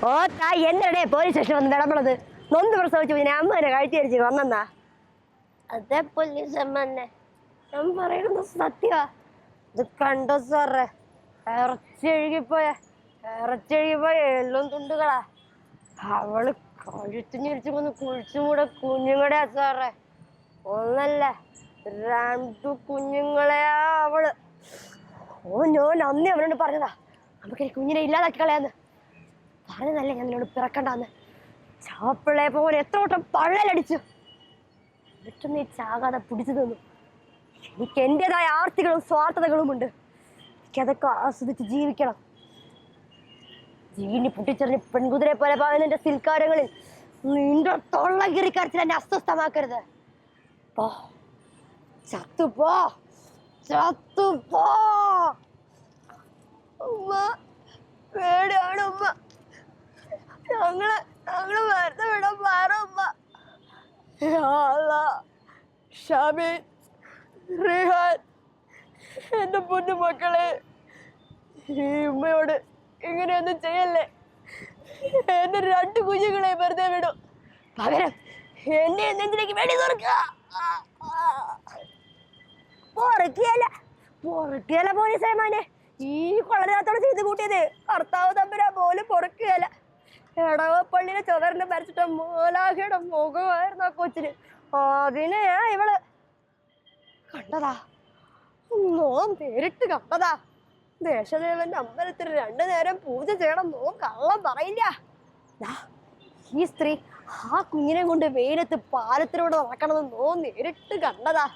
ഓ താ എന്നടേ police station വന്ന് വിളമ്പളത് നൊന്ന് പ്രസവിച്ചു പിന്നെ അമ്മ എന്നെ കഴിച്ചു വന്നെന്നാ അതെ പോലീസ് അമ്മ തന്നെ ഞാൻ പറയുന്നത് സത്യമാ ഇത് കണ്ടോ സാറേ ഇറച്ചെഴുകിപ്പോയ എല്ലാം തുണ്ടുകളാ അവള് കഴുത്തിഞ്ഞിരിച്ചു വന്ന് കുഴിച്ചുകൂടെ കുഞ്ഞുങ്ങളെയാ സാറേ ഒന്നല്ല രണ്ടു കുഞ്ഞുങ്ങളെയാ അവള് ഓ ഞാൻ അന്നേ അവനോട് പറഞ്ഞതാ നമുക്ക് കുഞ്ഞിനെ ഇല്ലാതാക്കി കളയാന്ന് പറഞ്ഞതല്ലേ ഞാൻ നിന്നോട് പിറക്കണ്ടാന്ന് ചാപ്പിളെ പോലെ എത്ര വട്ടം പള്ളലടിച്ചു എന്നിട്ടും നീ ചാകാതെ പിടിച്ചു തന്നു എനിക്ക് എന്റേതായ ആർത്തികളും സ്വാർത്ഥതകളും ഉണ്ട് എനിക്കതൊക്കെ ആസ്വദിച്ച് ജീവിക്കണം ജീവനി പൊട്ടിച്ചെറിഞ്ഞ് പെൺകുതിരെ പോലെ പായുന്ന സിൽക്കാരങ്ങളിൽ നിന്റെ തൊള്ളകിറി കരച്ചിൽ എന്നെ അസ്വസ്ഥമാക്കരുത് പോ ചത്തുപോ ചത്തുപോ ഉമ്മ പേടിയാണ് ഉമ്മ ഞങ്ങള് വെറുതെ വിടാൻ പാറ ഉമ്മ ഷാമി റിഹാൻ എന്റെ പൊന്നു മക്കളെ ഈ ഉമ്മയോട് ഇങ്ങനെയൊന്നും ചെയ്യല്ലേ എന്റെ രണ്ടു കുഞ്ഞുങ്ങളെ വെറുതെ വിടും പകരം എന്നെ നെഞ്ചിലേക്ക് വേണ്ടി പൊറക്കിയല്ല പോലീസേമാനെ ഈ കൊളരാത്തോടെ ചെയ്ത് കൂട്ടിയത് കർത്താവ് തമ്പുരാ പോലും പൊറക്കുകയല്ല എടവപ്പള്ളിയിലെ ചുവരിന്റെ മരിച്ചിട്ട മോലാഖയുടെ മുഖമായിരുന്നു ആ കൊച്ചിന് അതിനെയാ ഇവള് കണ്ടതാ നോം നേരിട്ട് കണ്ടതാ ദേശദേവന്റെ അമ്പലത്തിൽ 2 നേരം പൂജ ചെയ്യണം നോം കള്ളം പറയില്ല ഈ സ്ത്രീ ആ കുഞ്ഞിനെ കൊണ്ട് വെയിലത്ത് പാലത്തിലൂടെ നടക്കണമെന്ന് നോം നേരിട്ട് കണ്ടതാ